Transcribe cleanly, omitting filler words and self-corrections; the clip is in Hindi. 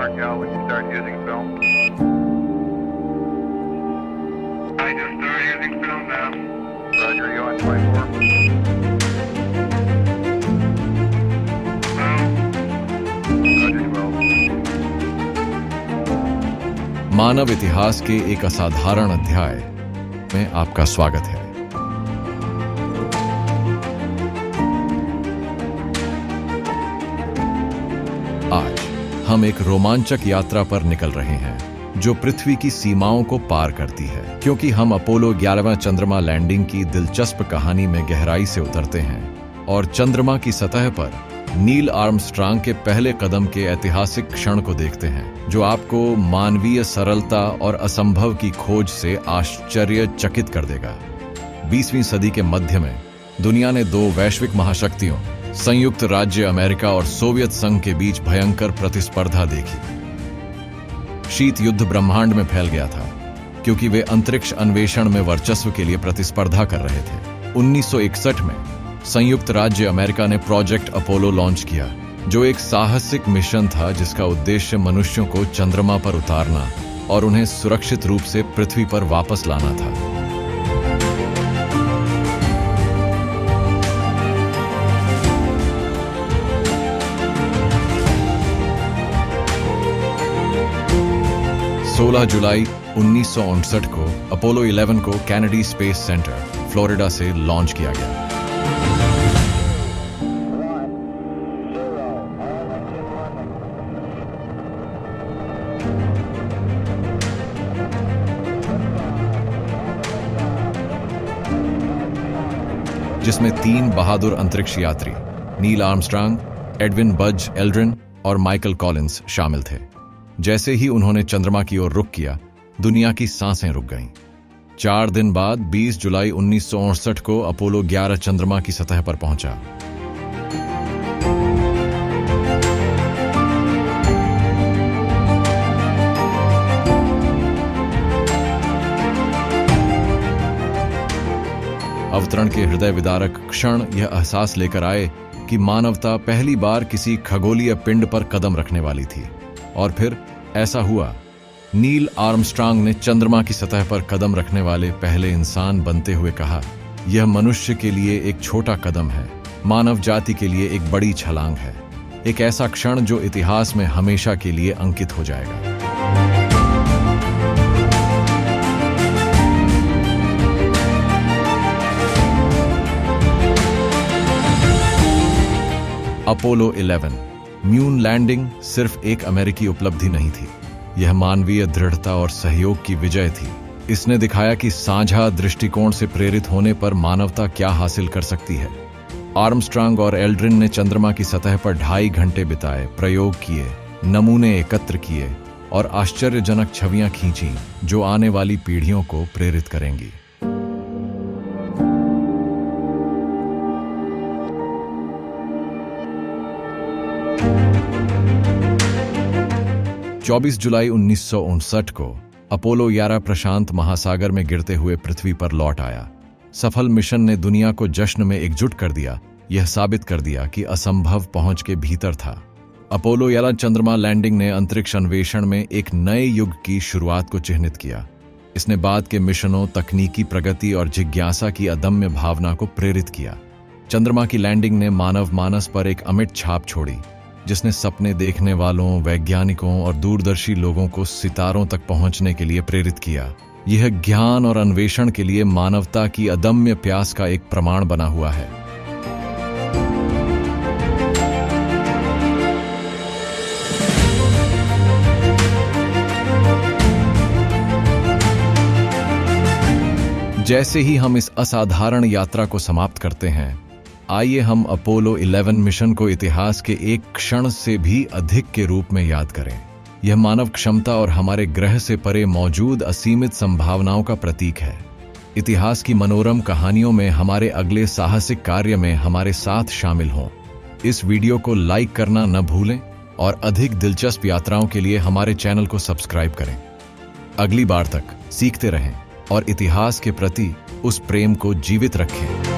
mark out when you start using film. I just started using film now. Roger, you on 24? Roger, 12. मानव इतिहास के एक असाधारण अध्याय में आपका स्वागत है। आज हम एक रोमांचक यात्रा पर निकल रहे हैं जो पृथ्वी की सीमाओं को पार करती है, क्योंकि हम अपोलो 11वां चंद्रमा लैंडिंग की दिलचस्प कहानी में गहराई से उतरते हैं और चंद्रमा की सतह पर नील आर्मस्ट्रांग के पहले कदम के ऐतिहासिक क्षण को देखते हैं, जो आपको मानवीय सरलता और असंभव की खोज से आश्चर्यचकित कर देगा। 20वीं सदी के मध्य में दुनिया ने दो वैश्विक महाशक्तियों, संयुक्त राज्य अमेरिका और सोवियत संघ के बीच भयंकर प्रतिस्पर्धा देखी। शीत युद्ध ब्रह्मांड में फैल गया था, क्योंकि वे अंतरिक्ष अन्वेषण में वर्चस्व के लिए प्रतिस्पर्धा कर रहे थे। 1961 में संयुक्त राज्य अमेरिका ने प्रोजेक्ट अपोलो लॉन्च किया, जो एक साहसिक मिशन था जिसका उद्देश्य मनुष्यों को चंद्रमा पर उतारना और उन्हें सुरक्षित रूप से पृथ्वी पर वापस लाना था। जुलाई 1959 को अपोलो 11 को कैनेडी स्पेस सेंटर, फ्लोरिडा से लॉन्च किया गया। जिसमें 3 बहादुर अंतरिक्ष यात्री Neil Armstrong, Edwin Buzz Aldrin और माइकल कॉलिंस शामिल थे। जैसे ही उन्होंने चंद्रमा की ओर रुख किया, दुनिया की सांसें रुक गईं। 4 दिन बाद 20 जुलाई 1959 को अपोलो 11 चंद्रमा की सतह पर पहुंचा। अवतरण के हृदय विदारक क्षण यह एहसास लेकर आए कि मानवता पहली बार किसी खगोलीय पिंड पर कदम रखने वाली थी। और फिर ऐसा हुआ। नील आर्मस्ट्रांग ने चंद्रमा की सतह पर कदम रखने वाले पहले इंसान बनते हुए कहा, यह मनुष्य के लिए एक छोटा कदम है, मानव जाति के लिए एक बड़ी छलांग है, एक ऐसा क्षण जो इतिहास में हमेशा के लिए अंकित हो जाएगा। अपोलो 11 मून लैंडिंग सिर्फ एक अमेरिकी उपलब्धि नहीं थी, यह मानवीय दृढ़ता और सहयोग की विजय थी। इसने दिखाया कि साझा दृष्टिकोण से प्रेरित होने पर मानवता क्या हासिल कर सकती है। आर्मस्ट्रांग और एल्ड्रिन ने चंद्रमा की सतह पर 2.5 घंटे बिताए, प्रयोग किए, नमूने एकत्र किए और आश्चर्यजनक छवियां खींची जो आने वाली पीढ़ियों को प्रेरित करेंगी। 24 जुलाई 1959 को अपोलो 11 प्रशांत महासागर में गिरते हुए पृथ्वी पर लौट आया। सफल मिशन ने दुनिया को जश्न में एकजुट कर दिया, यह साबित कर दिया कि असंभव पहुंच के भीतर था। अपोलो 11 चंद्रमा लैंडिंग ने अंतरिक्ष अन्वेषण में एक नए युग की शुरुआत को चिह्नित किया। इसने बाद के मिशनों, तकनीकी प्रगति और जिज्ञासा की अदम्य भावना को प्रेरित किया। चंद्रमा की लैंडिंग ने मानव मानस पर एक अमिट छाप छोड़ी, जिसने सपने देखने वालों, वैज्ञानिकों और दूरदर्शी लोगों को सितारों तक पहुंचने के लिए प्रेरित किया। यह ज्ञान और अन्वेषण के लिए मानवता की अदम्य प्यास का एक प्रमाण बना हुआ है। जैसे ही हम इस असाधारण यात्रा को समाप्त करते हैं, आइए हम अपोलो 11 मिशन को इतिहास के एक क्षण से भी अधिक के रूप में याद करें। यह मानव क्षमता और हमारे ग्रह से परे मौजूद असीमित संभावनाओं का प्रतीक है। इतिहास की मनोरम कहानियों में हमारे अगले साहसिक कार्य में हमारे साथ शामिल हों। इस वीडियो को लाइक करना न भूलें और अधिक दिलचस्प यात्राओं के लिए हमारे चैनल को सब्सक्राइब करें। अगली बार तक सीखते रहें और इतिहास के प्रति उस प्रेम को जीवित रखें।